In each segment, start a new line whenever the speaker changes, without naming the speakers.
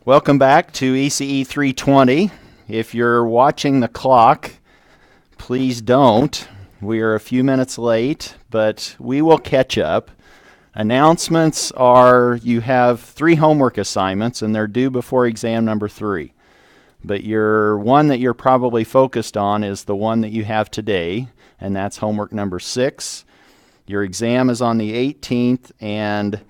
Welcome back to ECE 320. If you're watching the clock, please don't. We are a few minutes late, but we will catch up. Announcements are you have 3 homework assignments, and they're due before exam number 3. But your one that you're probably focused on is the one that you have today, and that's homework number 6. Your exam is on the 18th, and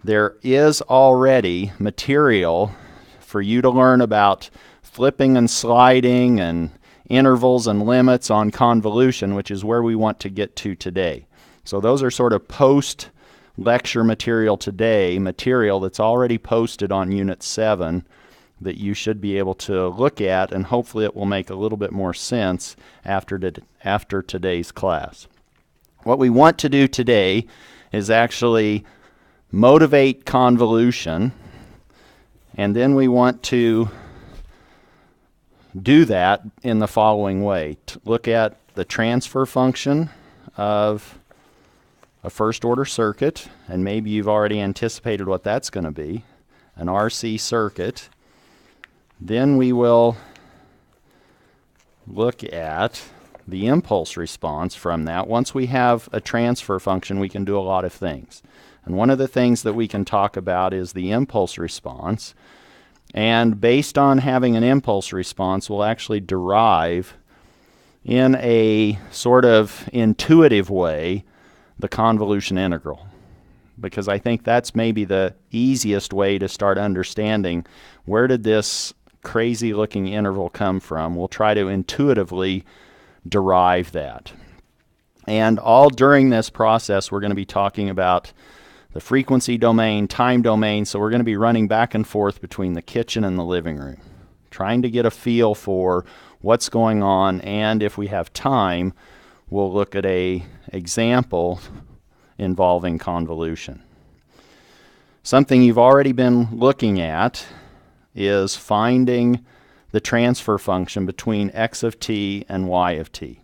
there is already material for you to learn about flipping and sliding and intervals and limits on convolution, which is where we want to get to today. So those are sort of post-lecture material today, material that's already posted on Unit 7 that you should be able to look at, and hopefully it will make a little bit more sense after today's class. What we want to do today is actually motivate convolution, and then we want to do that in the following way. To look at the transfer function of a first order circuit, and maybe you've already anticipated what that's going to be, an RC circuit. Then we will look at the impulse response from that. Once we have a transfer function, we can do a lot of things. And one of the things that we can talk about is the impulse response. And based on having an impulse response, we'll actually derive in a sort of intuitive way the convolution integral. Because I think that's maybe the easiest way to start understanding where did this crazy looking interval come from. We'll try to intuitively derive that. And all during this process, we're going to be talking about the frequency domain, time domain, so we're going to be running back and forth between the kitchen and the living room, trying to get a feel for what's going on, and if we have time, we'll look at an example involving convolution. Something you've already been looking at is finding the transfer function between x of t and y of t.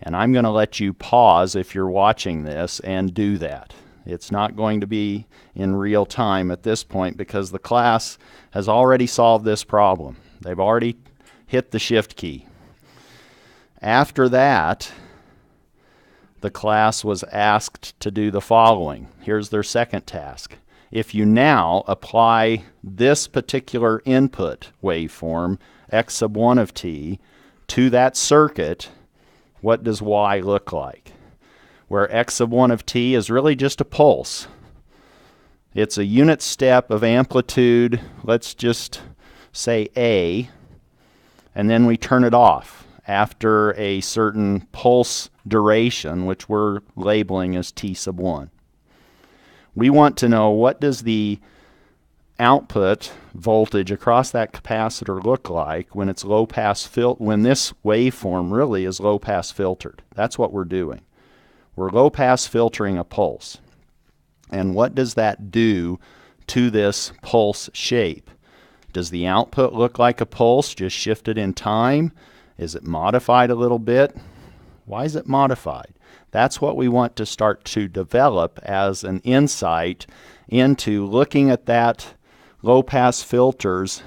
And I'm going to let you pause if you're watching this and do that. It's not going to be in real time at this point because the class has already solved this problem. They've already hit the shift key. After that, the class was asked to do the following. Here's their second task. If you now apply this particular input waveform, x sub 1 of t, to that circuit, what does y look like? Where x sub 1 of t is really just a pulse. It's a unit step of amplitude, let's just say A, and then we turn it off after a certain pulse duration, which we're labeling as t sub 1. We want to know what does the output voltage across that capacitor look like when it's low pass when this waveform really is low pass filtered. That's what we're doing. We're low pass filtering a pulse. And what does that do to this pulse shape? Does the output look like a pulse just shifted in time? Is it modified a little bit? Why is it modified? That's what we want to start to develop as an insight into looking at that low pass filter's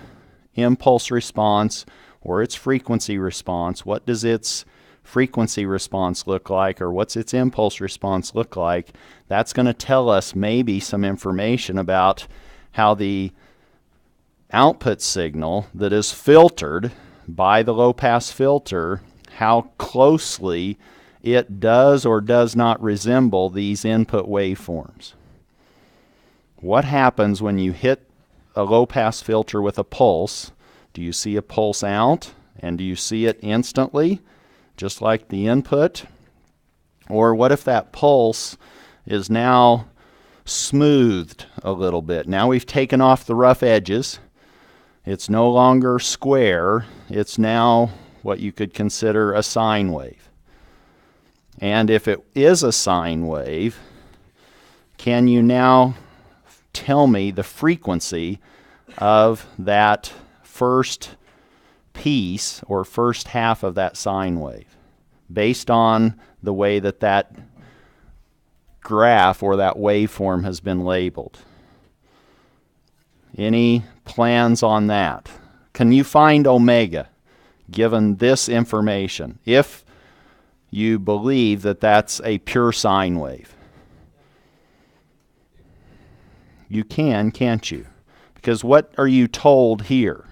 impulse response or its frequency response. What does its frequency response look like, or what's its impulse response look like? That's going to tell us maybe some information about how the output signal that is filtered by the low pass filter, how closely it does or does not resemble these input waveforms. What happens when you hit a low pass filter with a pulse? Do you see a pulse out, and do you see it instantly, just like the input? Or what if that pulse is now smoothed a little bit? Now we've taken off the rough edges. It's no longer square. It's now what you could consider a sine wave. And if it is a sine wave, can you now tell me the frequency of that first piece or first half of that sine wave based on the way that that graph or that waveform has been labeled. Any plans on that? Can you find omega given this information if you believe that that's a pure sine wave? You can, can't you? Because what are you told here?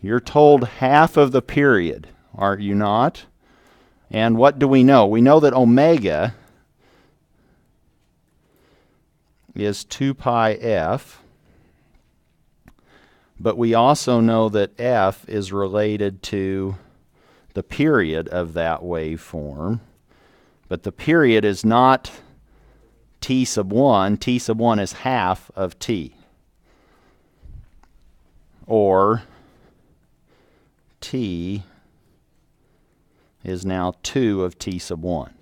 You're told half of the period, are you not? And what do we know? We know that omega is 2 pi f, but we also know that f is related to the period of that waveform. But the period is not t sub 1. T sub 1 is half of t. Or t is now 2 of t sub 1.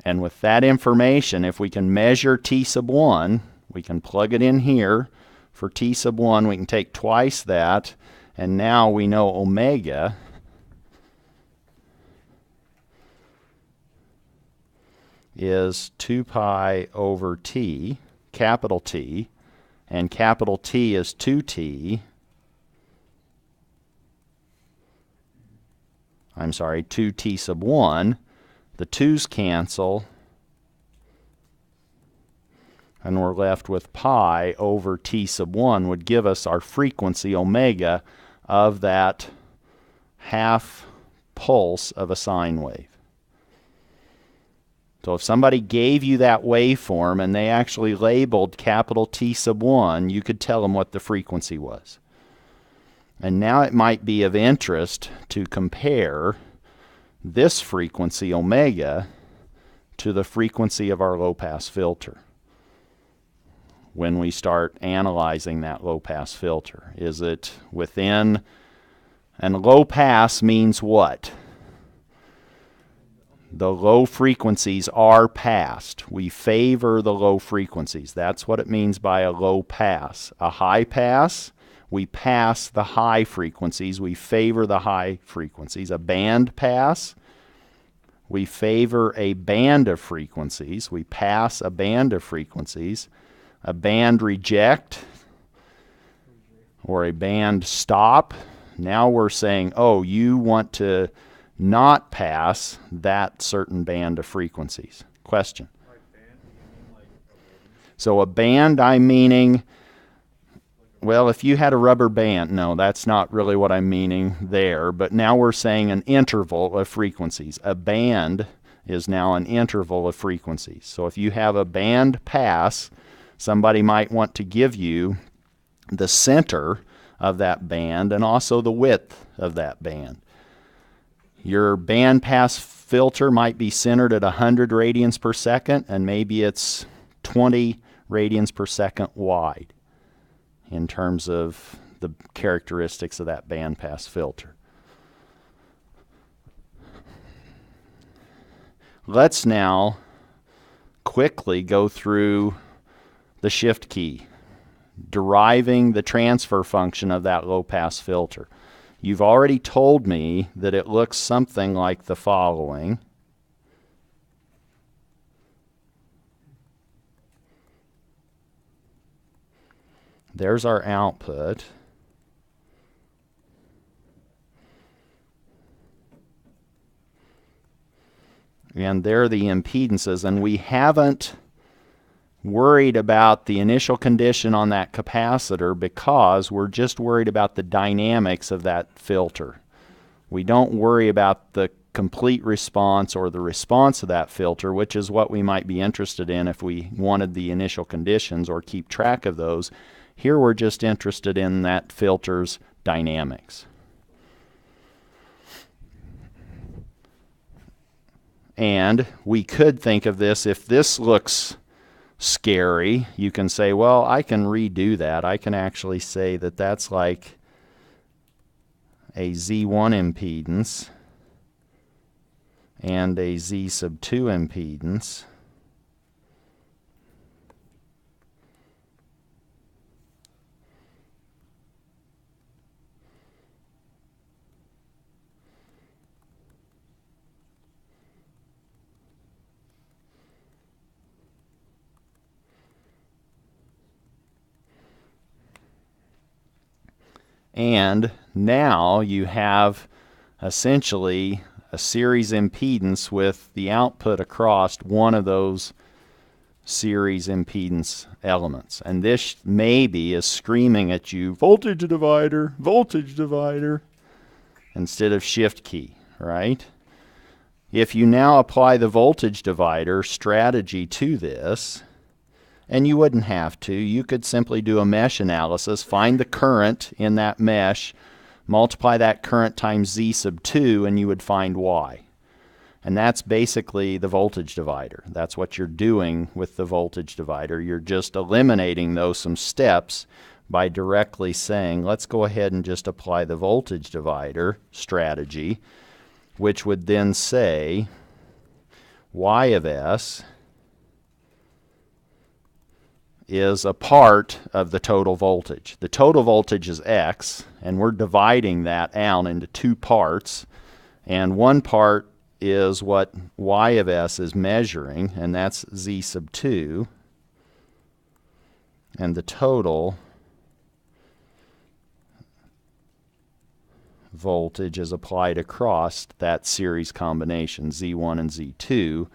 And with that information, if we can measure t sub 1, we can plug it in here. For t sub 1, we can take twice that, and now we know omega is 2 pi over t, capital T, and capital T is 2t. I'm sorry, 2t sub 1. The 2's cancel, and we're left with pi over t sub 1 would give us our frequency omega of that half pulse of a sine wave. So if somebody gave you that waveform and they actually labeled capital T sub 1, you could tell them what the frequency was. And now it might be of interest to compare this frequency omega to the frequency of our low-pass filter when we start analyzing that low-pass filter. Is it within, and low-pass means what? The low frequencies are passed. We favor the low frequencies. That's what it means by a low pass. A high pass, we pass the high frequencies. We favor the high frequencies. A band pass, we favor a band of frequencies. We pass a band of frequencies. A band reject or a band stop. Now we're saying, oh, you want to not pass that certain band of frequencies. Question? So a band, I'm meaning, well, if you had a rubber band, no, that's not really what I'm meaning there, but now we're saying an interval of frequencies. A band is now an interval of frequencies. So if you have a band pass, somebody might want to give you the center of that band and also the width of that band. Your band pass filter might be centered at 100 radians per second, and maybe it's 20 radians per second wide in terms of the characteristics of that band pass filter. Let's now quickly go through the shift key, deriving the transfer function of that low-pass filter. You've already told me that it looks something like the following. There's our output. And there are the impedances, and we haven't worried about the initial condition on that capacitor because we're just worried about the dynamics of that filter. We don't worry about the complete response or the response of that filter, which is what we might be interested in if we wanted the initial conditions or keep track of those. Here we're just interested in that filter's dynamics. And we could think of this, if this looks scary, you can say, well, I can redo that. I can actually say that that's like a Z1 impedance and a Z sub 2 impedance. And now you have essentially a series impedance with the output across one of those series impedance elements. And this maybe is screaming at you, voltage divider, instead of shift key, right? If you now apply the voltage divider strategy to this, and you wouldn't have to, you could simply do a mesh analysis, find the current in that mesh, multiply that current times Z sub 2, and you would find Y. And that's basically the voltage divider. That's what you're doing with the voltage divider. You're just eliminating some steps by directly saying, let's go ahead and just apply the voltage divider strategy, which would then say Y of S is a part of the total voltage. The total voltage is X, and we're dividing that out into two parts. And one part is what Y of S is measuring, and that's Z sub 2. And the total voltage is applied across that series combination, Z1 and Z2.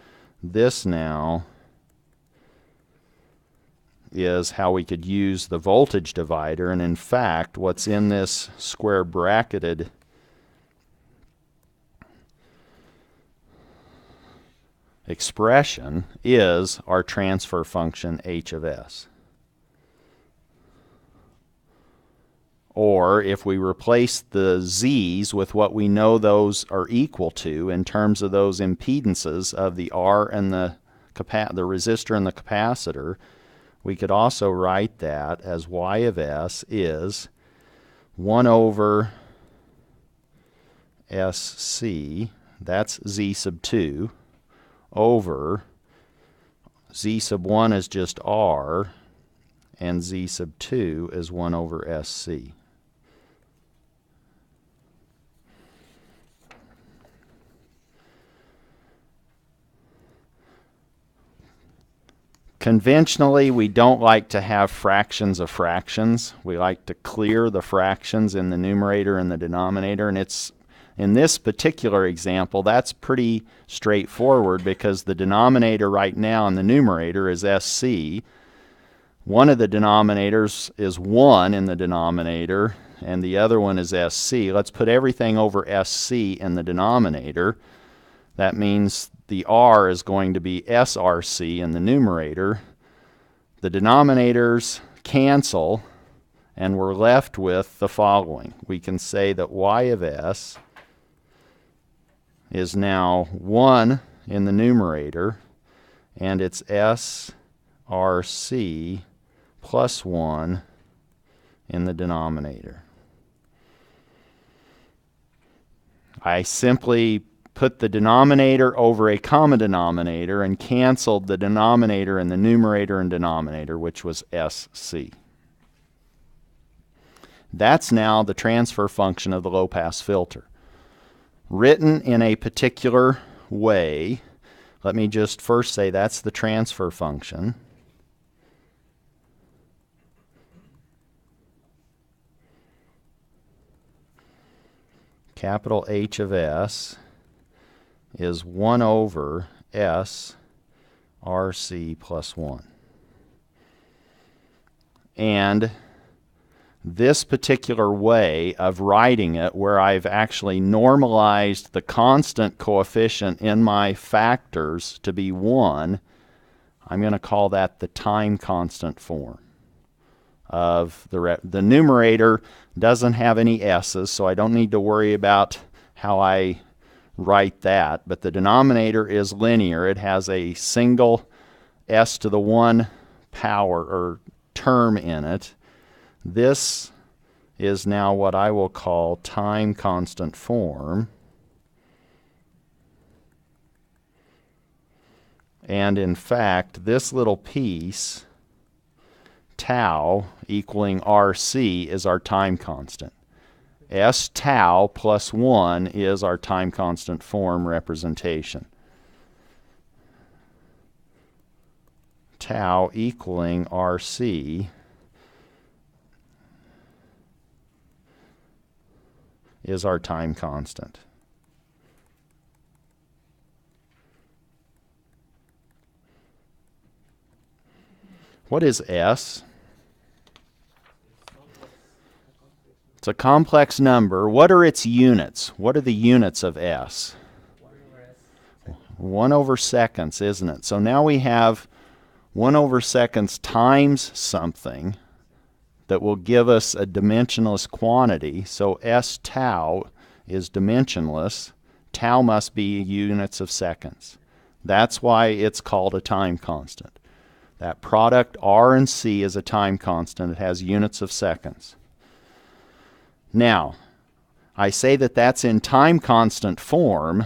This now is how we could use the voltage divider, and in fact, what's in this square bracketed expression is our transfer function H of S. Or if we replace the Z's with what we know those are equal to in terms of those impedances of the R and the resistor and the capacitor, we could also write that as Y of S is 1 over SC, that's Z sub 2, over Z sub 1 is just R, and Z sub 2 is 1 over SC. Conventionally, we don't like to have fractions of fractions. We like to clear the fractions in the numerator and the denominator, and in this particular example, that's pretty straightforward because the denominator right now in the numerator is SC. One of the denominators is 1 in the denominator, and the other one is SC. Let's put everything over SC in the denominator. That means the R is going to be SRC in the numerator. The denominators cancel, and we're left with the following. We can say that Y of S is now 1 in the numerator, and it's SRC plus 1 in the denominator. I simply put the denominator over a common denominator and canceled the denominator in the numerator and denominator, which was SC. That's now the transfer function of the low-pass filter. Written in a particular way, let me just first say that's the transfer function. Capital H of S is 1 over S RC plus 1. And this particular way of writing it, where I've actually normalized the constant coefficient in my factors to be 1, I'm going to call that the time constant form of the numerator. Doesn't have any s's, so I don't need to worry about how I write that, but the denominator is linear. It has a single s to the 1 power or term in it. This is now what I will call time constant form. And in fact, this little piece, tau equaling RC, is our time constant. S tau plus 1 is our time constant form representation. Tau equaling RC is our time constant. What is S? It's a complex number. What are its units? What are the units of S? 1 over seconds, isn't it? So now we have 1 over seconds times something that will give us a dimensionless quantity. So S tau is dimensionless. Tau must be units of seconds. That's why it's called a time constant. That product R and C is a time constant. It has units of seconds. Now, I say that that's in time constant form,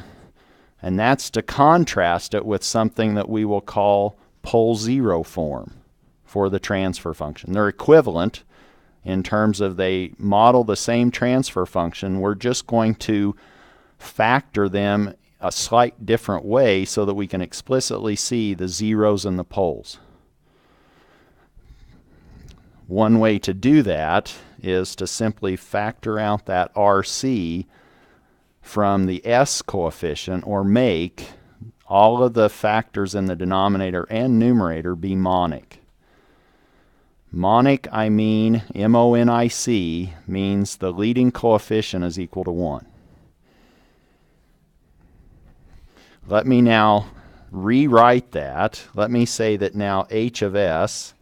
and that's to contrast it with something that we will call pole zero form for the transfer function. They're equivalent in terms of they model the same transfer function. We're just going to factor them a slight different way so that we can explicitly see the zeros and the poles. One way to do that is to simply factor out that RC from the S coefficient, or make all of the factors in the denominator and numerator be monic. Monic, I mean, M-O-N-I-C, means the leading coefficient is equal to 1. Let me now rewrite that. Let me say that now H of S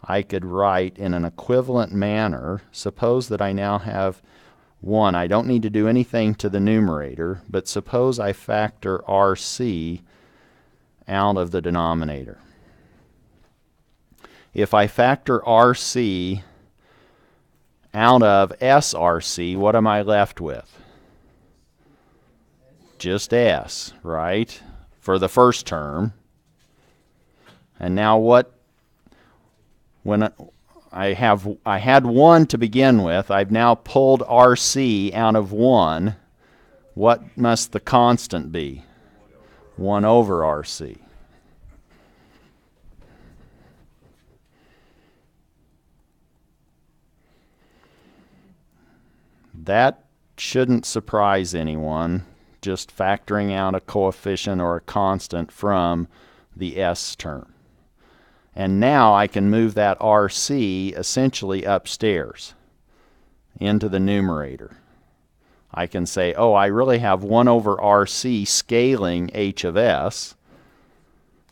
I could write in an equivalent manner. Suppose that I now have 1. I don't need to do anything to the numerator, but suppose I factor RC out of the denominator. If I factor RC out of SRC, what am I left with? Just S, right? For the first term. And now what? When I had 1 to begin with, I've now pulled RC out of 1. What must the constant be? 1 over RC. That shouldn't surprise anyone, just factoring out a coefficient or a constant from the S term. And now I can move that RC essentially upstairs into the numerator. I can say, oh, I really have 1 over RC scaling H of S,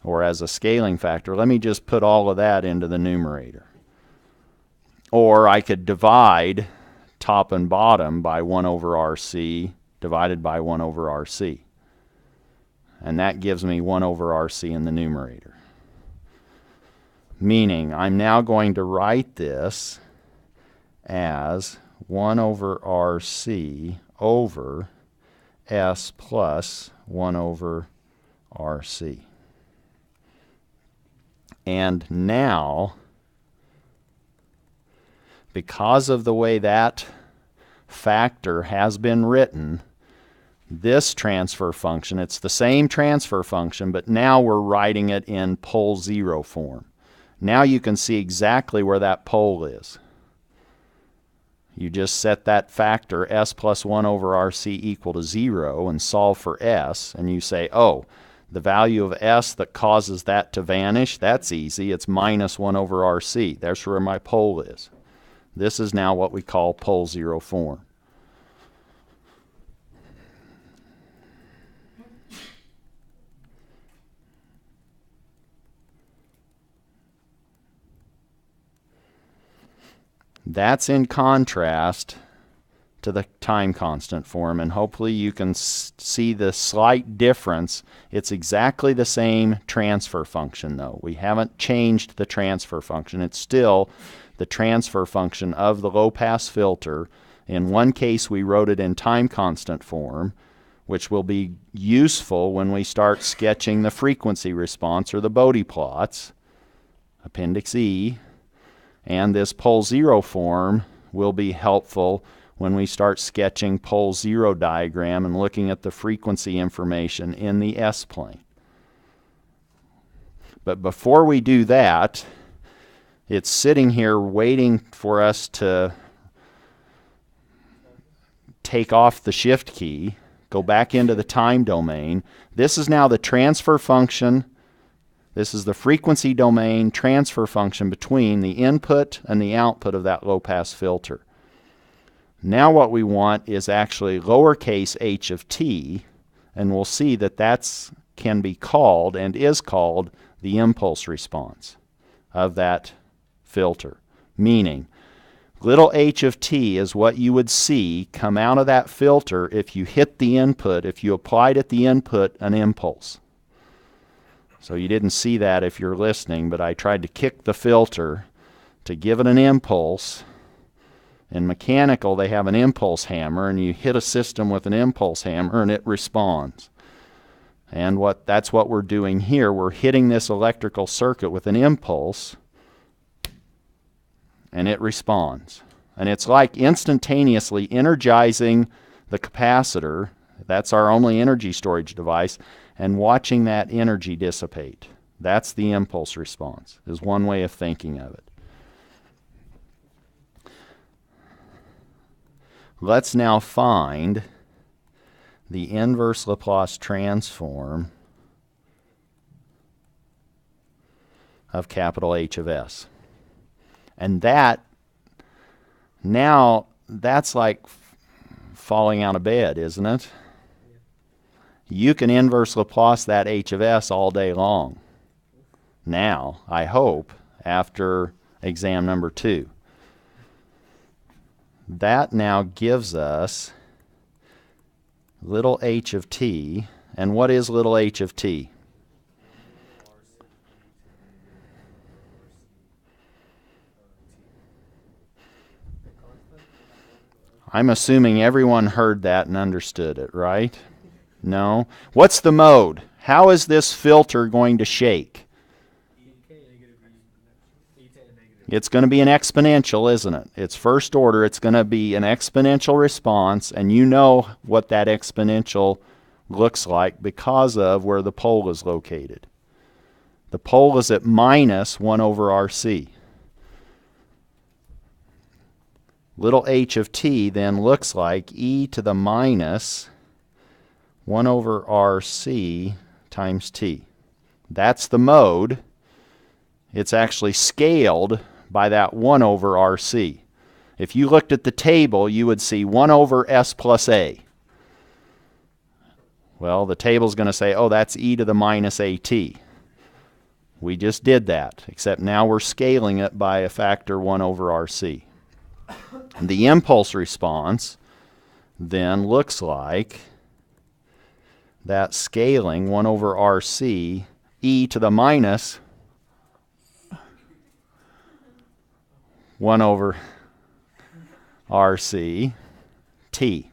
or as a scaling factor. Let me just put all of that into the numerator. Or I could divide top and bottom by 1 over RC divided by 1 over RC. And that gives me 1 over RC in the numerator. Meaning, I'm now going to write this as 1 over RC over S plus 1 over RC. And now, because of the way that factor has been written, this transfer function, it's the same transfer function, but now we're writing it in pole zero form. Now you can see exactly where that pole is. You just set that factor S plus 1 over RC equal to 0 and solve for S, and you say, oh, the value of S that causes that to vanish, that's easy. It's minus 1 over RC. That's where my pole is. This is now what we call pole zero form. That's in contrast to the time constant form, and hopefully you can see the slight difference. It's exactly the same transfer function, though. We haven't changed the transfer function. It's still the transfer function of the low-pass filter. In one case, we wrote it in time constant form, which will be useful when we start sketching the frequency response or the Bode plots, Appendix E. And this pole zero form will be helpful when we start sketching pole zero diagram and looking at the frequency information in the S-plane. But before we do that, it's sitting here waiting for us to take off the shift key, go back into the time domain. This is now the transfer function. This is the frequency domain transfer function between the input and the output of that low-pass filter. Now what we want is actually lowercase h of t, and we'll see that that's can be called and is called the impulse response of that filter. Meaning, little h of t is what you would see come out of that filter if you hit the input, if you applied at the input an impulse. So you didn't see that if you're listening, but I tried to kick the filter to give it an impulse. In mechanical, they have an impulse hammer, and you hit a system with an impulse hammer, and it responds. And that's what we're doing here. We're hitting this electrical circuit with an impulse, and it responds. And it's like instantaneously energizing the capacitor. That's our only energy storage device, and watching that energy dissipate. That's the impulse response, is one way of thinking of it. Let's now find the inverse Laplace transform of capital H of S. And that, now, that's like falling out of bed, isn't it? You can inverse Laplace that H of S all day long. Now, I hope, after exam number 2. That now gives us little h of t. And what is little h of t? I'm assuming everyone heard that and understood it, right? No? What's the mode? How is this filter going to shake? It's going to be an exponential, isn't it? It's first order. It's going to be an exponential response, and you know what that exponential looks like because of where the pole is located. The pole is at minus 1 over RC. Little h of t then looks like e to the minus 1 over RC times t. That's the mode. It's actually scaled by that 1 over RC. If you looked at the table, you would see 1 over S plus A. Well, the table's going to say, oh, that's e to the minus AT. We just did that, except now we're scaling it by a factor 1 over RC. The impulse response then looks like that scaling 1 over RC, e to the minus 1 over RC t.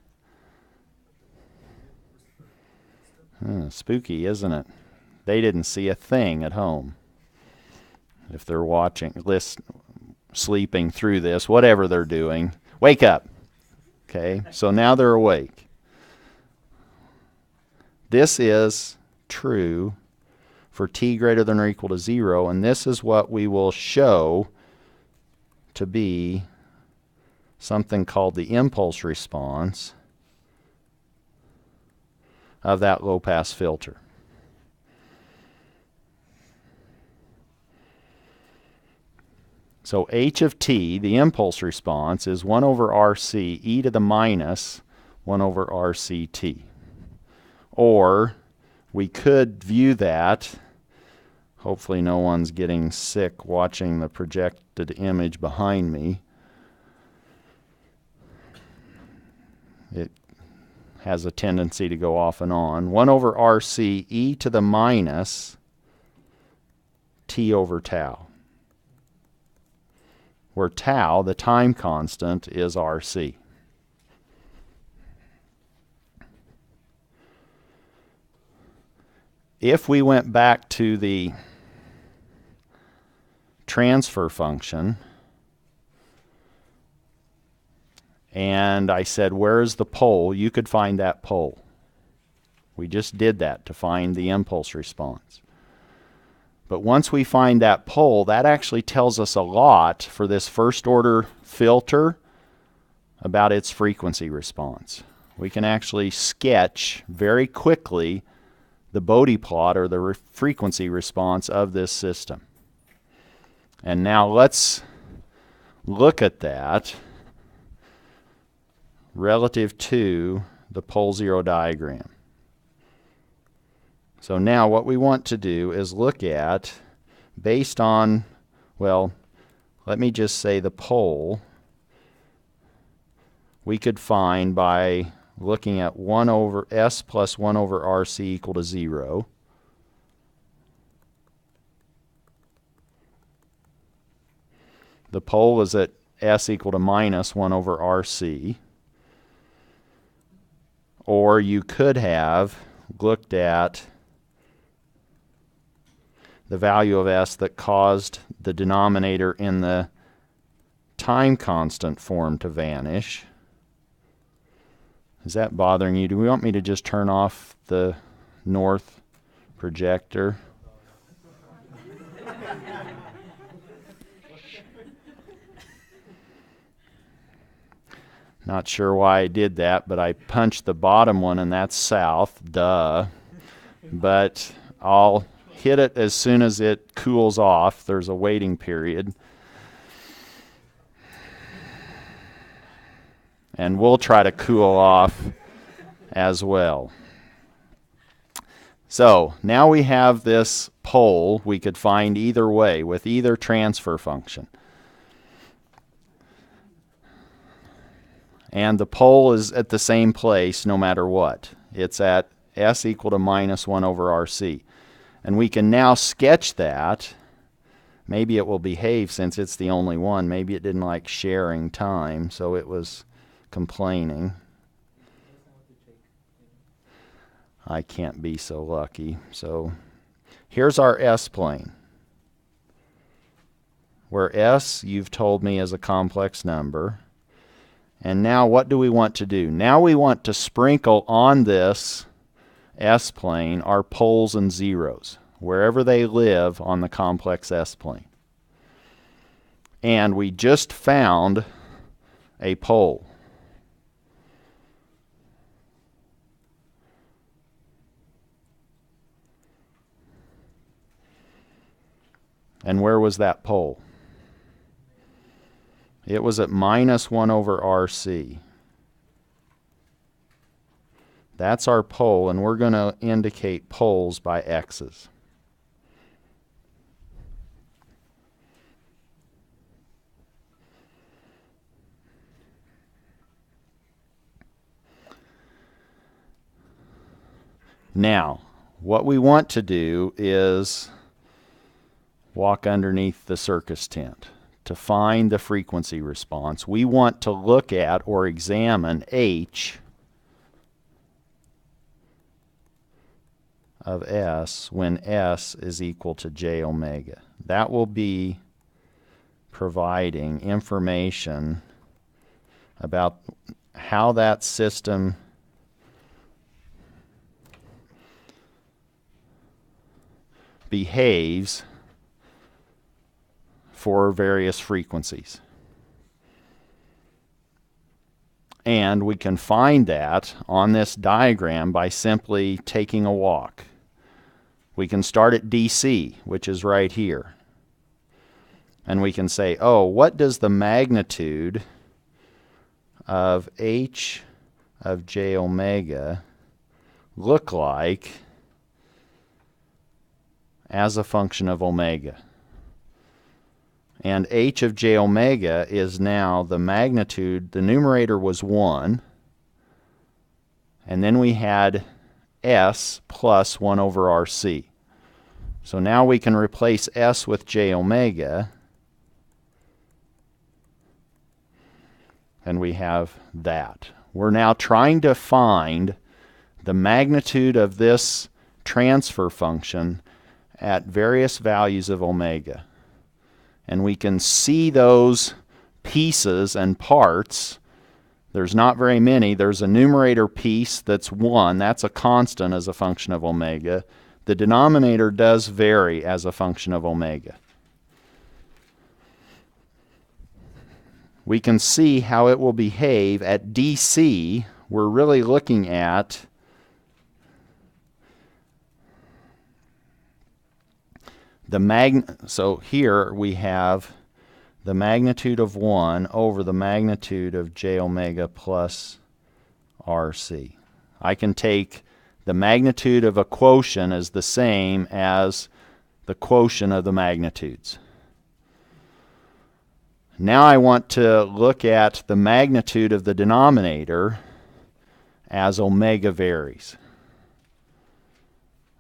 Spooky, isn't it? They didn't see a thing at home. If they're watching, sleeping through this, whatever they're doing, wake up. Okay, so now they're awake. This is true for t greater than or equal to 0, and this is what we will show to be something called the impulse response of that low-pass filter. So h of t, the impulse response, is 1 over RC e to the minus 1 over RCT. Or we could view that, hopefully no one's getting sick watching the projected image behind me. It has a tendency to go off and on. 1 over RC e to the minus t over tau, where tau, the time constant, is RC. If we went back to the transfer function and I said, where is the pole? You could find that pole. We just did that to find the impulse response. But once we find that pole, that actually tells us a lot for this first order filter about its frequency response. We can actually sketch very quickly the Bode plot or the frequency response of this system. And now let's look at that relative to the pole zero diagram. So now what we want to do is look at, based on, well, let me just say the pole, we could find by looking at 1 over S plus 1 over RC equal to 0. The pole is at S equal to minus 1 over RC. Or you could have looked at the value of S that caused the denominator in the time constant form to vanish. Is that bothering you? Do we want me to just turn off the north projector? Not sure why I did that, but I punched the bottom one and that's south, duh. But I'll hit it as soon as it cools off. There's a waiting period. And we'll try to cool off as well. So now we have this pole we could find either way with either transfer function. And the pole is at the same place no matter what. It's at S equal to minus 1 over RC. And we can now sketch that. Maybe it will behave since it's the only one. Maybe it didn't like sharing time, so it was complaining. I can't be so lucky. So here's our S-plane, where S, you've told me, is a complex number. And now what do we want to do? Now we want to sprinkle on this S-plane our poles and zeros, wherever they live on the complex S-plane. And we just found a pole. And where was that pole? It was at minus 1 over RC. That's our pole, and we're going to indicate poles by X's. Now, what we want to do is walk underneath the circus tent. To find the frequency response, we want to look at or examine H of S when S is equal to j omega. That will be providing information about how that system behaves for various frequencies. And we can find that on this diagram by simply taking a walk. We can start at DC, which is right here. And we can say, oh, what does the magnitude of H of j omega look like as a function of omega? And H of j omega is now the magnitude. The numerator was 1. And then we had S plus 1 over RC. So now we can replace S with j omega. And we have that. We're now trying to find the magnitude of this transfer function at various values of omega. And we can see those pieces and parts. There's not very many. There's a numerator piece that's 1. That's a constant as a function of omega. The denominator does vary as a function of omega. we can see how it will behave at DC. We're really looking at so here we have the magnitude of 1 over the magnitude of j omega plus RC. I can take the magnitude of a quotient as the same as the quotient of the magnitudes. Now I want to look at the magnitude of the denominator as omega varies.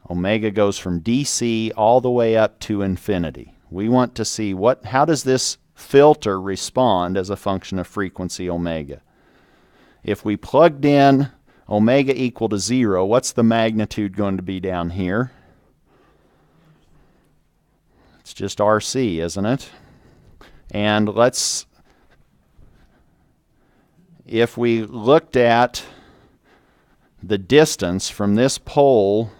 Omega goes from DC all the way up to infinity. We want to see how does this filter respond as a function of frequency omega. If we plugged in omega equal to 0, what's the magnitude going to be down here? It's just RC, isn't it? And if we looked at the distance from this pole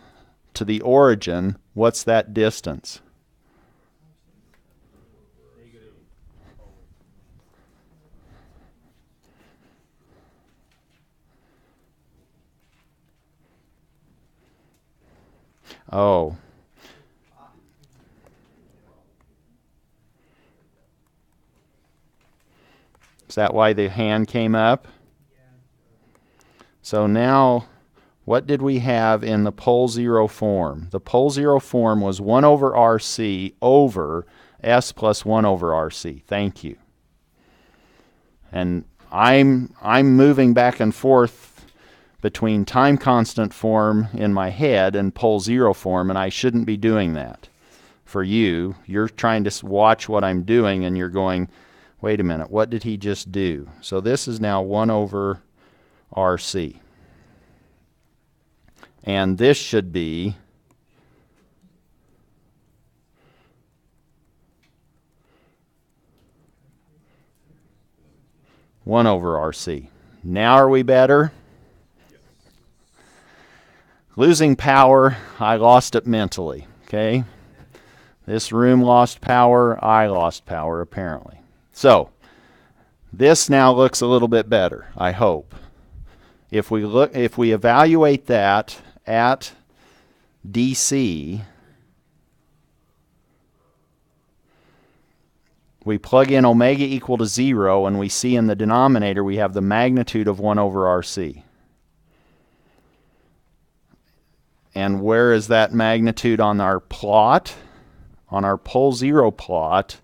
to the origin, what's that distance? Oh. Is that why the hand came up? So now, what did we have in the pole 0 form? The pole 0 form was 1 over RC over S plus 1 over RC. Thank you. And I'm moving back and forth between time constant form in my head and pole 0 form, and I shouldn't be doing that. For you, you're trying to watch what I'm doing, and you're going, wait a minute, what did he just do? So this is now 1 over RC. And this should be one over RC. Now are we better? Losing power, I lost it mentally, okay? This room lost power, I lost power apparently. So, this now looks a little bit better, I hope. If we evaluate that at DC, we plug in omega equal to 0, and we see in the denominator we have the magnitude of 1 over RC. And where is that magnitude on our plot? On our pole 0 plot,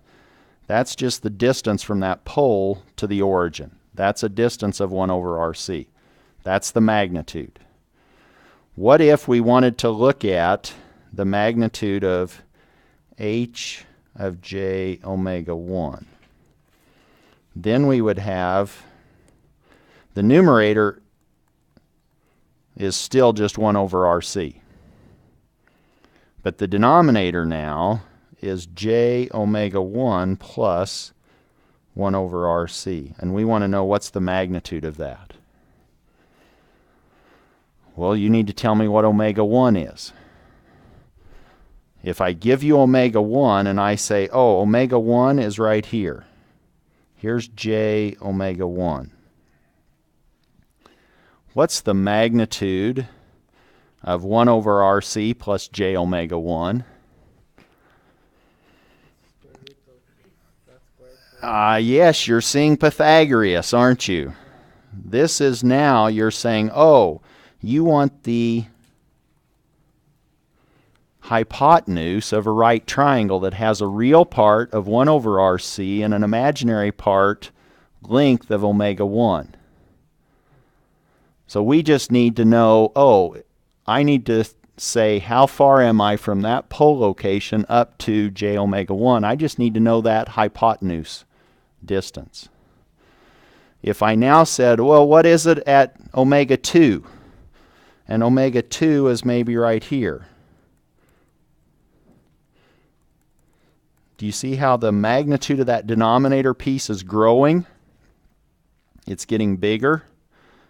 that's just the distance from that pole to the origin. That's a distance of 1 over RC. That's the magnitude. What if we wanted to look at the magnitude of h of j omega 1? Then we would have the numerator is still just 1 over RC. But the denominator now is j omega 1 plus 1 over RC. And we want to know what's the magnitude of that. Well, you need to tell me what omega 1 is. If I give you omega 1 and I say, oh, omega 1 is right here. Here's j omega 1. What's the magnitude of 1 over RC plus j omega 1? Yes, you're seeing Pythagoras, aren't you? This is now you're saying, oh, you want the hypotenuse of a right triangle that has a real part of 1 over RC and an imaginary part length of omega 1. So we just need to know, oh, I need to say how far am I from that pole location up to j omega 1. I just need to know that hypotenuse distance. If I now said, well, what is it at omega 2? And omega 2 is maybe right here. Do you see how the magnitude of that denominator piece is growing? It's getting bigger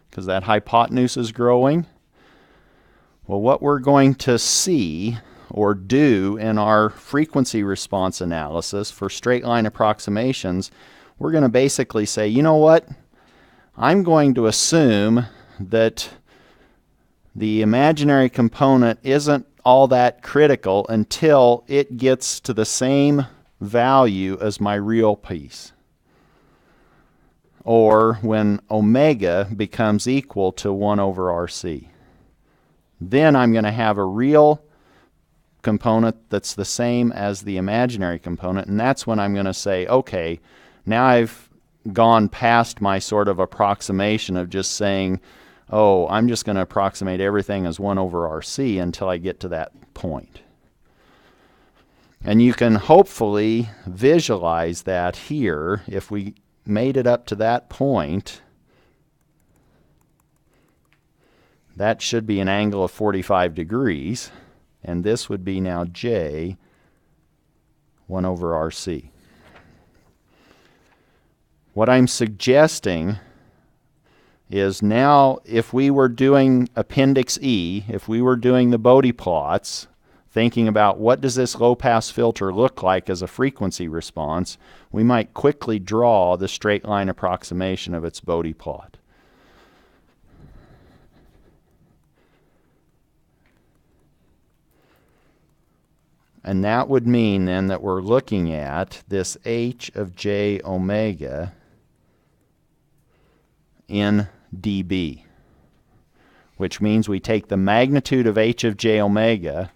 because that hypotenuse is growing. Well, what we're going to see or do in our frequency response analysis for straight line approximations, we're going to basically say, you know what? I'm going to assume that the imaginary component isn't all that critical until it gets to the same value as my real piece, or when omega becomes equal to 1 over RC. Then I'm going to have a real component that's the same as the imaginary component, and that's when I'm going to say, okay, now I've gone past my sort of approximation of just saying, oh, I'm just going to approximate everything as 1 over RC until I get to that point. And you can hopefully visualize that here. If we made it up to that point, that should be an angle of 45 degrees, and this would be now J 1 over RC. What I'm suggesting is now if we were doing Appendix E, if we were doing the Bode plots, thinking about what does this low-pass filter look like as a frequency response, we might quickly draw the straight line approximation of its Bode plot. And that would mean then that we're looking at this h of j omega in dB, which means we take the magnitude of h of j omega,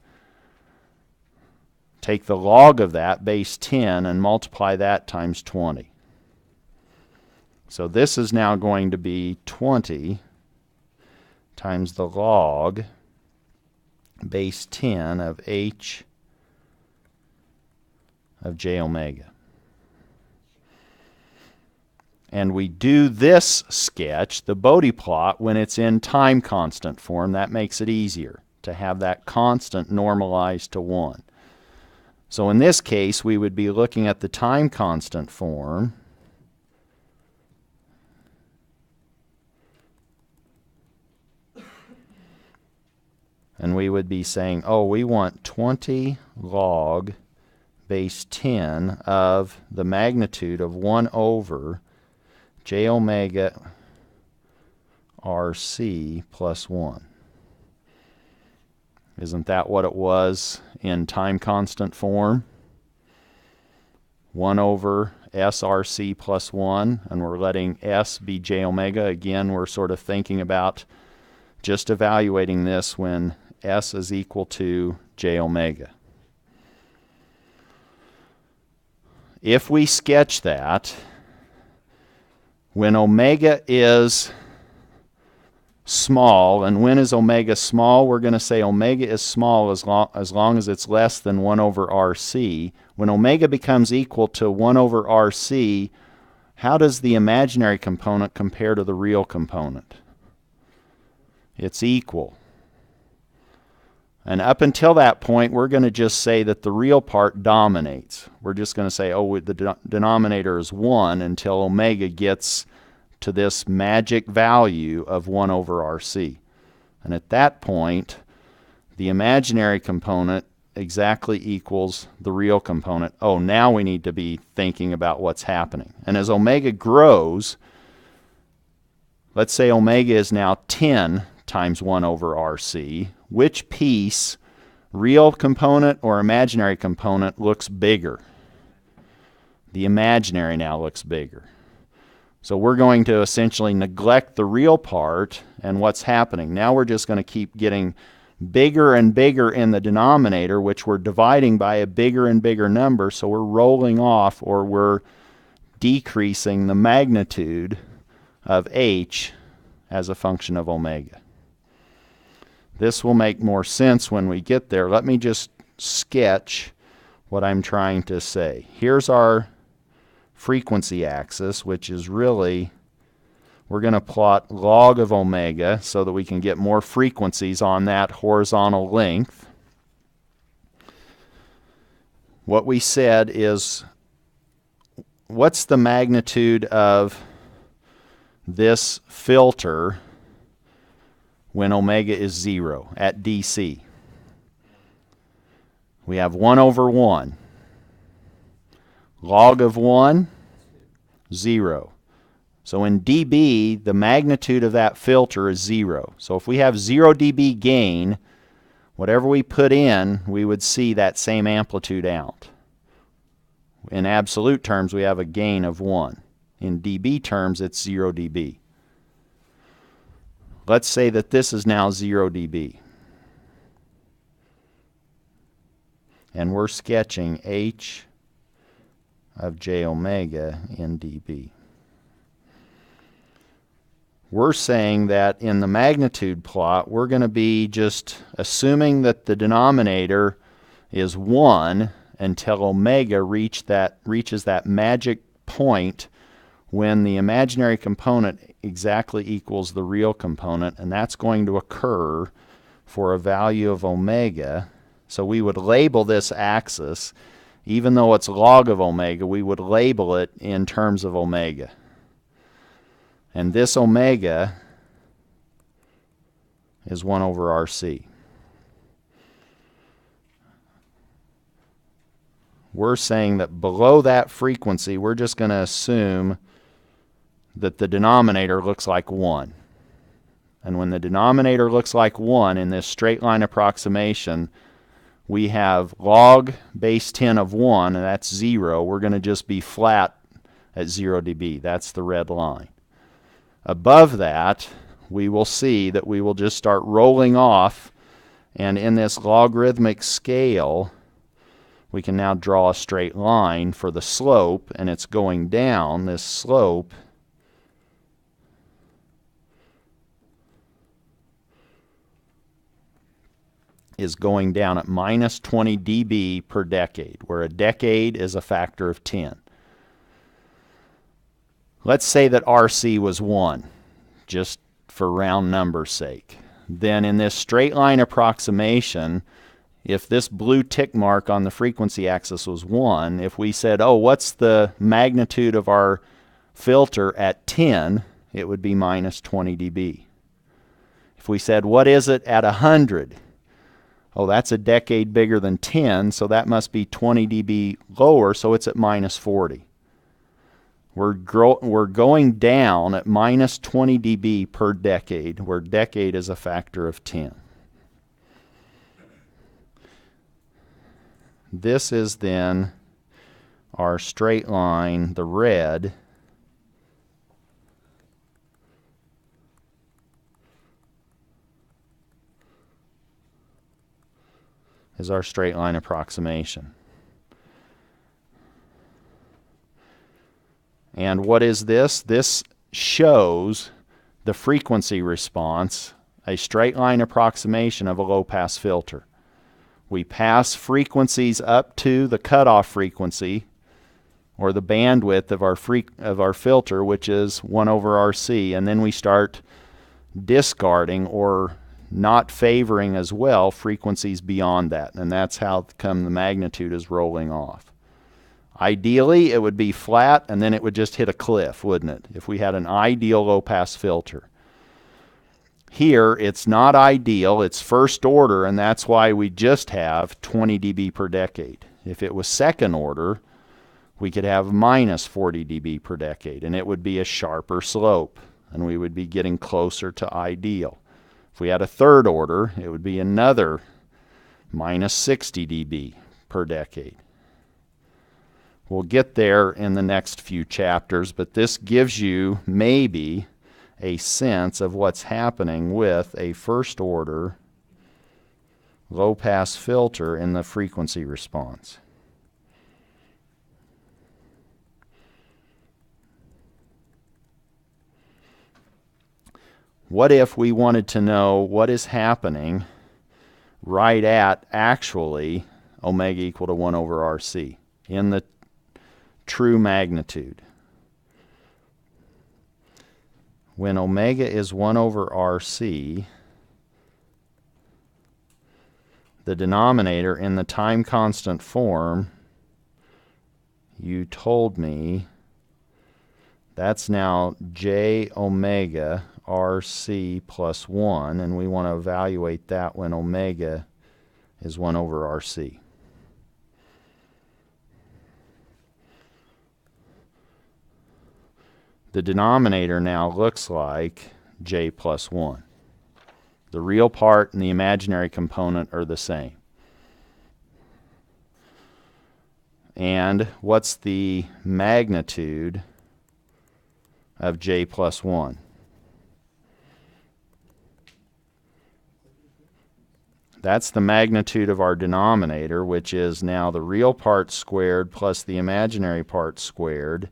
take the log of that, base 10, and multiply that times 20. So this is now going to be 20 times the log base 10 of h of j omega. And we do this sketch, the Bode plot, when it's in time constant form. That makes it easier to have that constant normalized to 1. So in this case, we would be looking at the time constant form. And we would be saying, oh, we want 20 log base 10 of the magnitude of 1 over j omega RC plus 1. Isn't that what it was in time constant form? 1 over SRC plus 1, and we're letting S be j omega. Again, we're sort of thinking about just evaluating this when S is equal to j omega. If we sketch that, when omega is small, and when is omega small? We're going to say omega is small as long as it's less than 1 over RC. When omega becomes equal to 1 over RC, how does the imaginary component compare to the real component? It's equal. And up until that point, we're going to just say that the real part dominates. We're just going to say, oh, the denominator is 1 until omega gets to this magic value of 1 over RC. And at that point, the imaginary component exactly equals the real component. Oh, now we need to be thinking about what's happening. And as omega grows, let's say omega is now 10 times 1 over RC. Which piece, real component or imaginary component, looks bigger? The imaginary now looks bigger. So we're going to essentially neglect the real part, and what's happening? Now we're just going to keep getting bigger and bigger in the denominator, which we're dividing by a bigger and bigger number, so we're rolling off, or we're decreasing the magnitude of h as a function of omega. This will make more sense when we get there. Let me just sketch what I'm trying to say. Here's our frequency axis, which is really, we're going to plot log of omega so that we can get more frequencies on that horizontal length. What we said is, what's the magnitude of this filter when omega is 0 at DC? We have 1 over 1. Log of 1, 0. So in dB, the magnitude of that filter is 0. So if we have 0 dB gain, whatever we put in, we would see that same amplitude out. In absolute terms, we have a gain of 1. In dB terms, it's 0 dB. Let's say that this is now 0 dB. And we're sketching h of j omega in dB. We're saying that in the magnitude plot, we're going to be just assuming that the denominator is 1 until omega reaches that magic point when the imaginary component exactly equals the real component, and that's going to occur for a value of omega. So we would label this axis, even though it's log of omega, we would label it in terms of omega. And this omega is 1 over RC. We're saying that below that frequency, we're just going to assume that the denominator looks like 1. And when the denominator looks like 1 in this straight line approximation, we have log base 10 of 1, and that's 0. We're going to just be flat at 0 dB. That's the red line. Above that, we will see that we will just start rolling off, and in this logarithmic scale, we can now draw a straight line for the slope, and it's going down. This slope is going down at minus 20 dB per decade, where a decade is a factor of 10. Let's say that RC was 1, just for round number's sake. Then in this straight line approximation, if this blue tick mark on the frequency axis was 1, if we said, oh, what's the magnitude of our filter at 10, it would be minus 20 dB. If we said, what is it at 100? Oh, that's a decade bigger than 10, so that must be 20 dB lower, so it's at minus 40. We're going down at minus 20 dB per decade, where decade is a factor of 10. This is then our straight line, the red, is our straight line approximation. And what is this? This shows the frequency response, a straight line approximation of a low-pass filter. We pass frequencies up to the cutoff frequency, or the bandwidth of our filter, which is 1 over RC, and then we start discarding or not favoring as well frequencies beyond that, and that's how come the magnitude is rolling off. Ideally, it would be flat, and then it would just hit a cliff, wouldn't it, if we had an ideal low-pass filter. Here, it's not ideal, it's first order, and that's why we just have 20 dB per decade. If it was second order, we could have minus 40 dB per decade, and it would be a sharper slope, and we would be getting closer to ideal. If we had a third order, it would be another minus 60 dB per decade. We'll get there in the next few chapters, but this gives you maybe a sense of what's happening with a first order low-pass filter in the frequency response. What if we wanted to know what is happening right at actually omega equal to 1 over RC in the true magnitude? When omega is 1 over RC, the denominator in the time constant form, you told me that's now j omega RC plus 1, and we want to evaluate that when omega is 1 over RC. the denominator now looks like j plus 1. The real part and the imaginary component are the same. And what's the magnitude of j plus 1? That's the magnitude of our denominator, which is now the real part squared plus the imaginary part squared.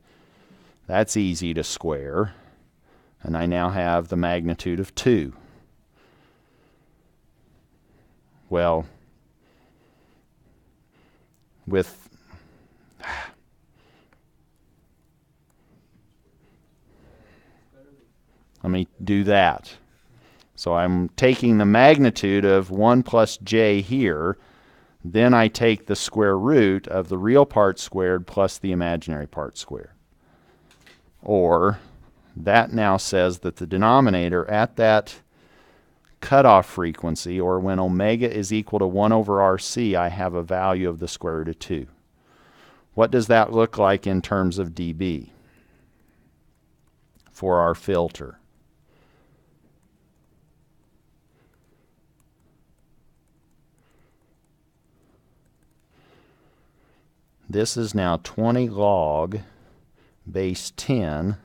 That's easy to square. And I now have the magnitude of 2. Well, let me do that. So I'm taking the magnitude of 1 plus j here, then I take the square root of the real part squared plus the imaginary part squared. Or that now says that the denominator at that cutoff frequency, or when omega is equal to 1 over RC, I have a value of the square root of 2. What does that look like in terms of dB for our filter? This is now 20 log base 10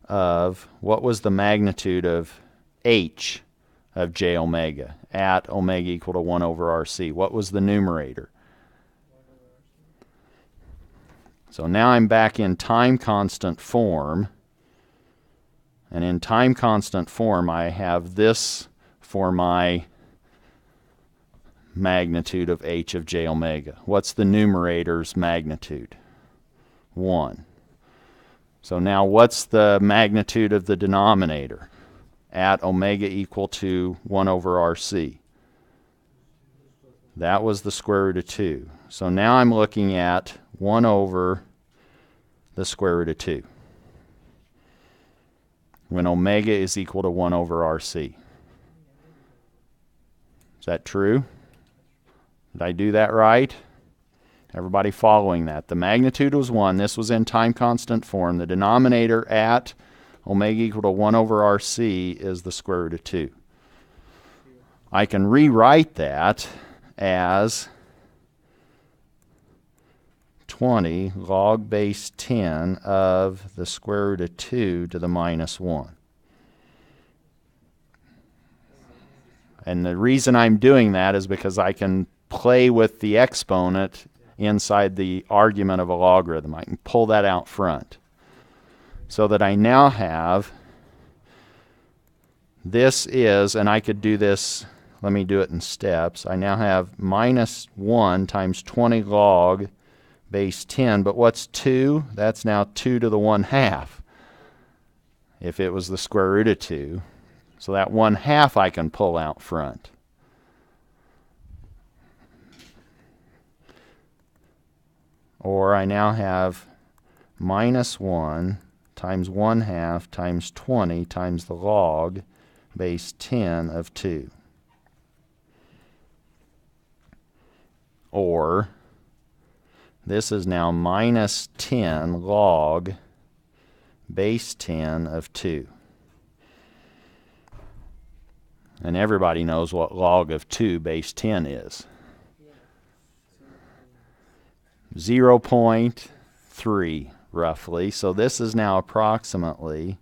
of, what was the magnitude of h of j omega at omega equal to 1 over RC? What was the numerator? So now I'm back in time constant form. And in time constant form, I have this for my magnitude of h of j omega. What's the numerator's magnitude? 1. So now what's the magnitude of the denominator at omega equal to 1 over RC? That was the square root of 2. So now I'm looking at 1 over the square root of 2 when omega is equal to 1 over RC. Is that true? Did I do that right? Everybody following that? The magnitude was 1. This was in time constant form. The denominator at omega equal to 1 over RC is the square root of 2. I can rewrite that as 20 log base 10 of the square root of 2 to the minus 1. And the reason I'm doing that is because I can play with the exponent inside the argument of a logarithm. I can pull that out front. So that I now have, this is, and I could do this, let me do it in steps. I now have minus 1 times 20 log base 10, but what's 2? That's now 2 to the 1/2 if it was the square root of 2. So that 1/2 I can pull out front. Or I now have minus 1 times 1/2 times 20 times the log base 10 of 2. Or this is now minus 10 log base 10 of 2. And everybody knows what log of 2 base 10 is. 0.3 roughly. So this is now approximately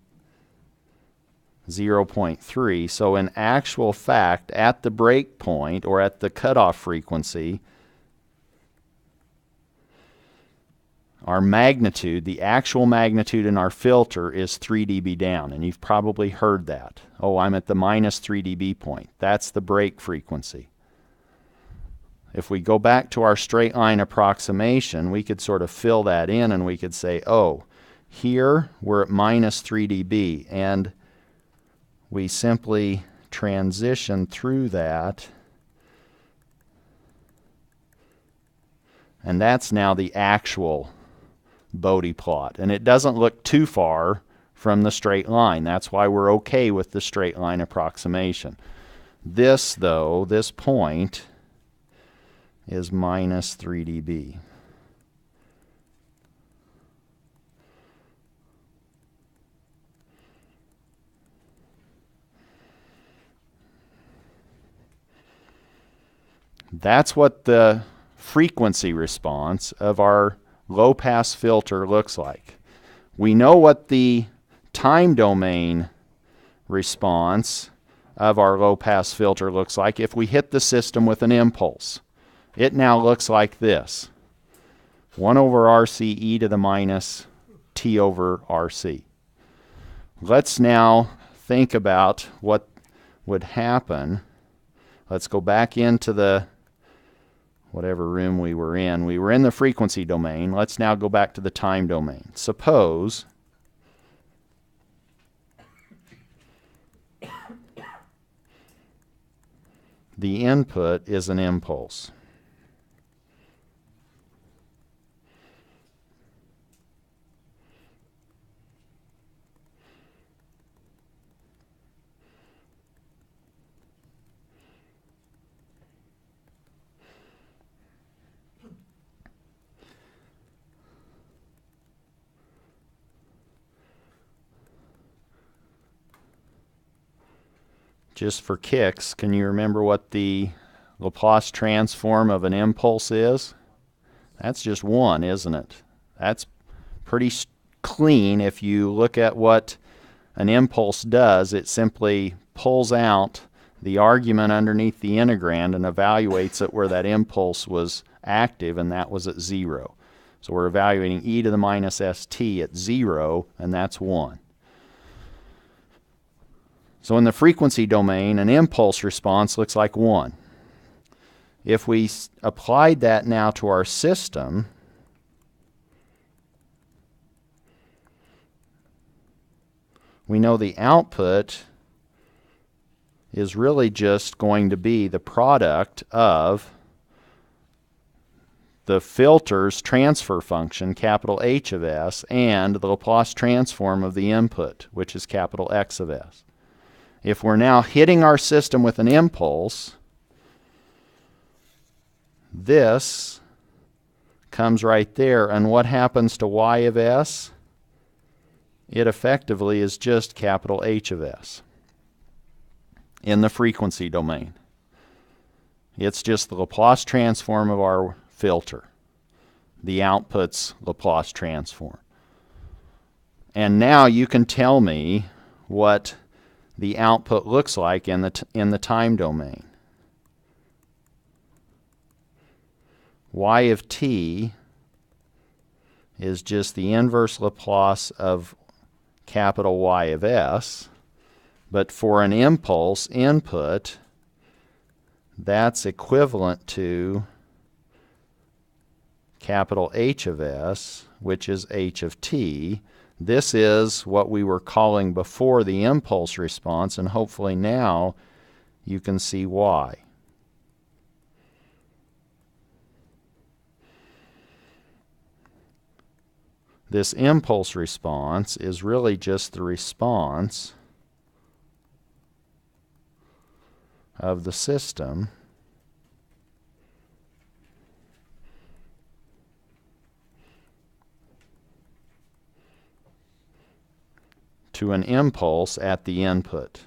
0.3. So in actual fact, at the break point or at the cutoff frequency, our magnitude, the actual magnitude in our filter is 3 dB down. And you've probably heard that. Oh, I'm at the minus 3 dB point. That's the break frequency. If we go back to our straight line approximation, we could sort of fill that in and we could say, oh, here we're at minus 3 dB. And we simply transition through that. And that's now the actual Bode plot. And it doesn't look too far from the straight line. That's why we're okay with the straight line approximation. This, though, this point is minus 3 dB. That's what the frequency response of our low-pass filter looks like. We know what the time domain response of our low-pass filter looks like if we hit the system with an impulse. It now looks like this. 1 over RC e to the minus t over RC. Let's now think about what would happen. Let's go back into the whatever room we were in. We were in the frequency domain. Let's now go back to the time domain. Suppose the input is an impulse. Just for kicks, can you remember what the Laplace transform of an impulse is? That's just 1, isn't it? That's pretty clean. If you look at what an impulse does, it simply pulls out the argument underneath the integrand and evaluates it where that impulse was active, and that was at 0. So we're evaluating e to the minus st at 0, and that's 1. So in the frequency domain, an impulse response looks like 1. If we applied that now to our system, we know the output is really just going to be the product of the filter's transfer function, capital H of s, and the Laplace transform of the input, which is capital X of s. If we're now hitting our system with an impulse, this comes right there. And what happens to y of s? It effectively is just capital H of s in the frequency domain. It's just the Laplace transform of our filter, the output's Laplace transform. And now you can tell me what the output looks like in the time domain. Y of t is just the inverse Laplace of capital Y of s, but for an impulse input, that's equivalent to capital H of s, which is h of t. This is what we were calling before the impulse response, and hopefully now you can see why. This impulse response is really just the response of the system to an impulse at the input.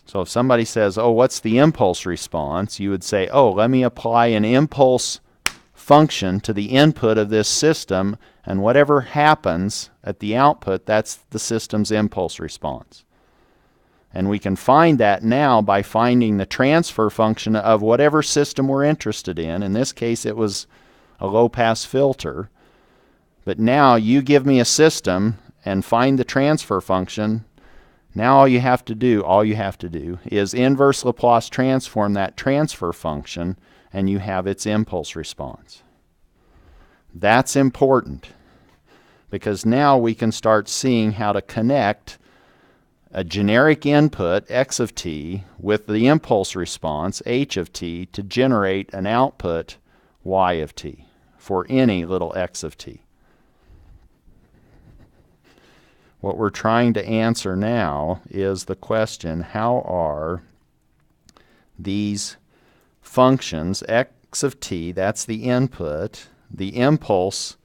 So if somebody says, oh, what's the impulse response? You would say, oh, let me apply an impulse function to the input of this system, and whatever happens at the output, that's the system's impulse response. And we can find that now by finding the transfer function of whatever system we're interested in. In this case, it was a low-pass filter. But now you give me a system and find the transfer function. Now all you have to do is inverse Laplace transform that transfer function, and you have its impulse response. That's important, because now we can start seeing how to connect a generic input, x of t, with the impulse response, h of t, to generate an output, y of t, for any little x of t. What we're trying to answer now is the question, how are these functions, x of t, that's the input, the impulse,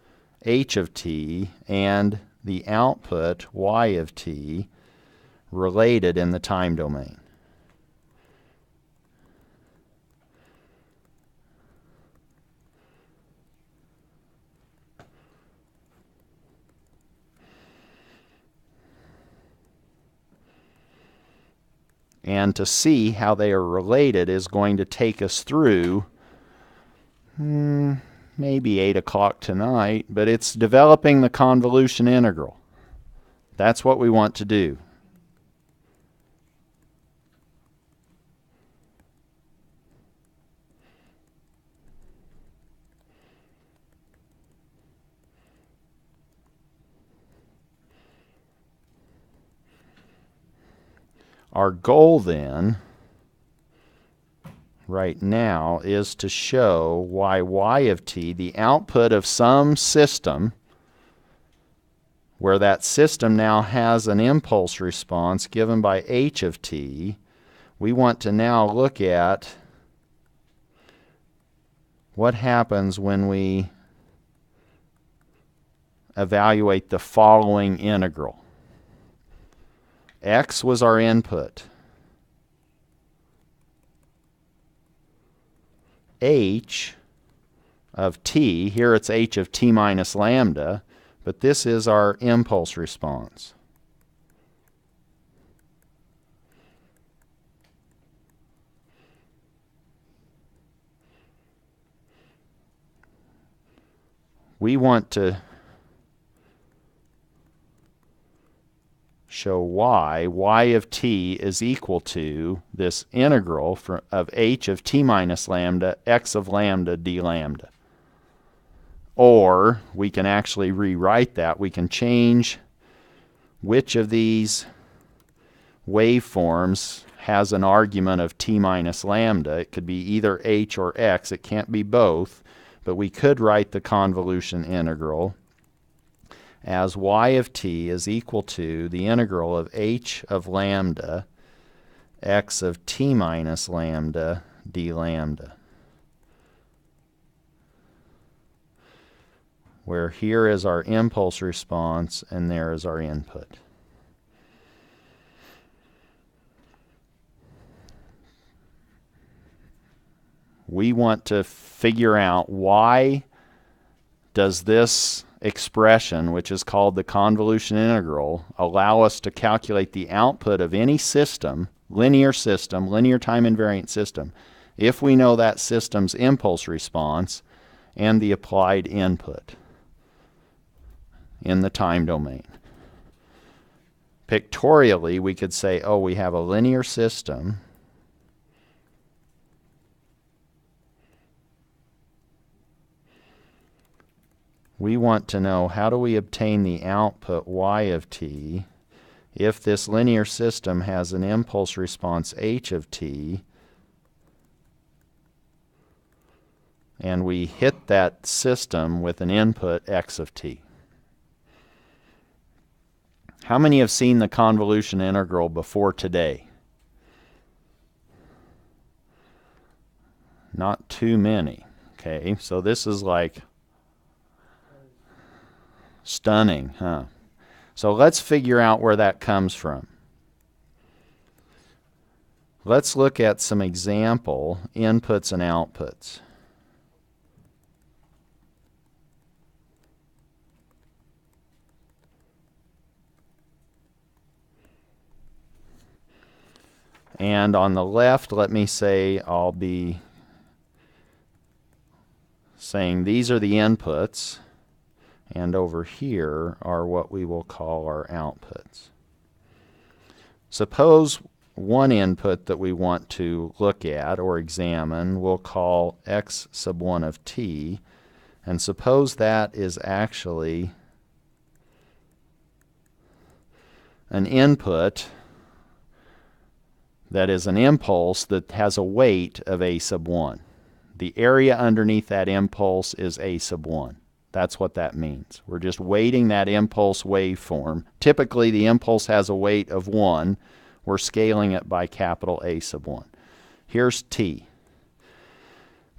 h of t, and the output y of t related in the time domain. And to see how they are related is going to take us through maybe 8 o'clock tonight, but it's developing the convolution integral. That's what we want to do. Our goal then, right now, is to show why y of t, the output of some system, where that system now has an impulse response given by h of t, we want to now look at what happens when we evaluate the following integral. X was our input. H of t, here it's h of t minus lambda, but this is our impulse response. We want to show y of t is equal to this integral of h of t minus lambda, x of lambda d lambda. Or we can actually rewrite that. We can change which of these waveforms has an argument of t minus lambda. It could be either h or x. It can't be both. But we could write the convolution integral as y of t is equal to the integral of h of lambda, x of t minus lambda, d lambda. Where here is our impulse response and there is our input. We want to figure out why does this expression, which is called the convolution integral, allow us to calculate the output of any system, linear time invariant system, if we know that system's impulse response and the applied input in the time domain. Pictorially, we could say, oh, we have a linear system. We want to know how do we obtain the output y of t if this linear system has an impulse response h of t and we hit that system with an input x of t. How many have seen the convolution integral before today? Not too many. Okay, so this is like stunning, huh? So let's figure out where that comes from. Let's look at some example inputs and outputs. And on the left, let me say I'll be saying these are the inputs, and over here are what we will call our outputs. Suppose one input that we want to look at or examine we'll call x sub 1 of t, and suppose that is actually an input that is an impulse that has a weight of a sub 1. The area underneath that impulse is a sub 1. That's what that means. We're just weighting that impulse waveform. Typically, the impulse has a weight of 1. We're scaling it by capital A sub 1. Here's t.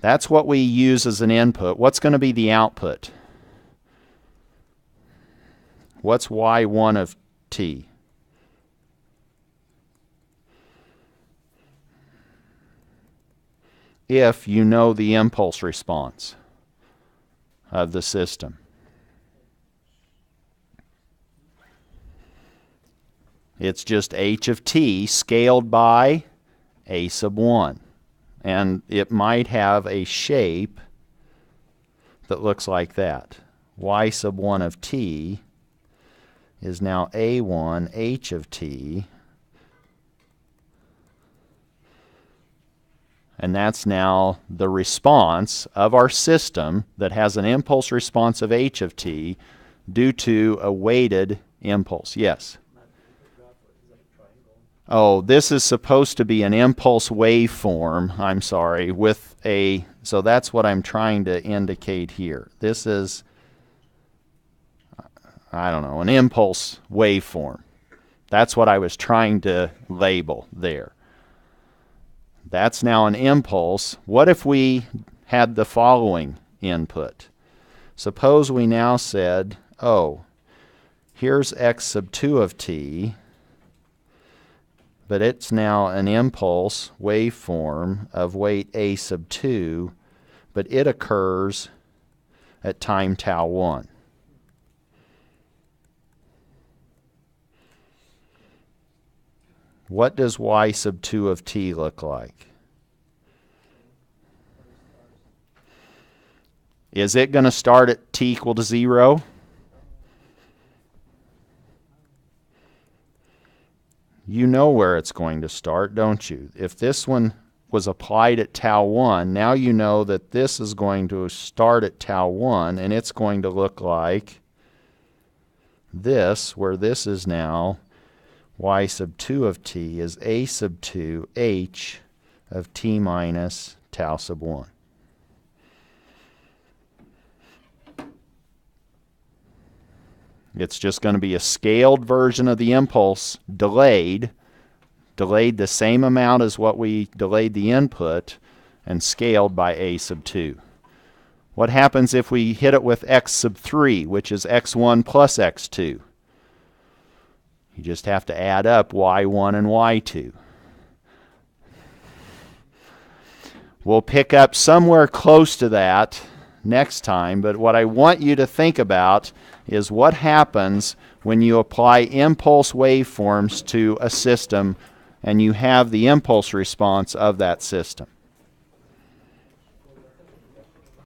That's what we use as an input. What's going to be the output? What's y1 of t? If you know the impulse response of the system. It's just h of t scaled by a sub 1. And it might have a shape that looks like that. Y sub 1 of t is now a1 h of t. And that's now the response of our system that has an impulse response of h of t due to a weighted impulse. Yes? Oh, this is supposed to be an impulse waveform, I'm sorry, with a, so that's what I'm trying to indicate here. This is, I don't know, an impulse waveform. That's what I was trying to label there. That's now an impulse. What if we had the following input? Suppose we now said, oh, here's x sub 2 of t, but it's now an impulse waveform of weight a sub 2, but it occurs at time tau 1. What does y sub 2 of t look like? Is it going to start at t equal to 0? You know where it's going to start, don't you? If this one was applied at tau 1, now you know that this is going to start at tau 1, and it's going to look like this, where this is now y sub 2 of t is a sub 2 h of t minus tau sub 1. It's just going to be a scaled version of the impulse, delayed the same amount as what we delayed the input, and scaled by a sub 2. What happens if we hit it with x sub 3, which is x1 plus x2? You just have to add up y1 and y2. We'll pick up somewhere close to that next time, but what I want you to think about is what happens when you apply impulse waveforms to a system and you have the impulse response of that system.